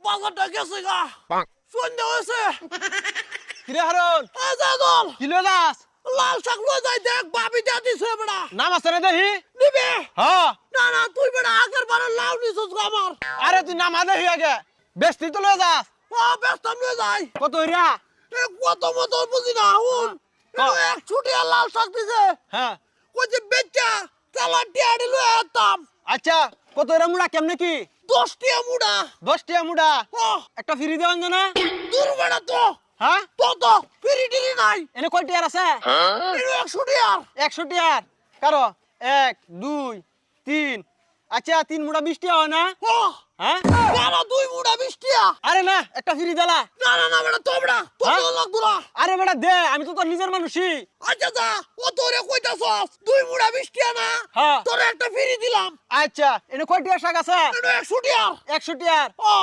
বাজারটা গেছে গা সন্ধ্যা হয়েছে কিরে হারুন জাদল কি লয়ে যাস লাল শাক লয়ে যাই দেখ বাবি যা দিছে বেড়া নাম আছে না দেখি নিবে হ্যাঁ না না তুই বেড়া আগের বারে লাউ নিছিস গো আমার আরে তুই নাম দেখি আগে বেস্তি তো লয়ে যাস ব্যস্ত লয়ে যাই কত হইরা কত মতো বুঝি না হুন এক ছুটি আর লাল শাক দিছে হ্যাঁ ওই যে বেচা চালা টিয়াড়ি লয়ে আতাম আচ্ছা কত হইরা মুড়া কেমনে কি 10 টিয়া মুড়া 10 টিয়া মুড়া ও একটা ফ্রি দেওয়ান না দূর বেড়া তো হ্যাঁ তো ফিরি টিরি নাই এনে কয় টিয়ার আছে এর 100 টিয়ার 100 টিয়ার কারো 1 2 3 আচ্ছা 3 মুড়া 20 টিয়া হয় না ও হ্যাঁ না 2 মুড়া 20 টিয়া আরে না একটা ফ্রি দেলা না বেড়া তোমরা হ্যাঁ? তোর লাগবো না আরে বেটা দে আমি তো তোর নিজের মানুষই আচ্ছা যা ও তোরে কইতাছস 2 মুড়া 20 টিয়া না হ্যাঁ তোরে একটা ফিরি দিলাম আচ্ছা এনে কয় টিয়ার শাক আছে এটা 100 টিয়ার 100 টিয়ার ও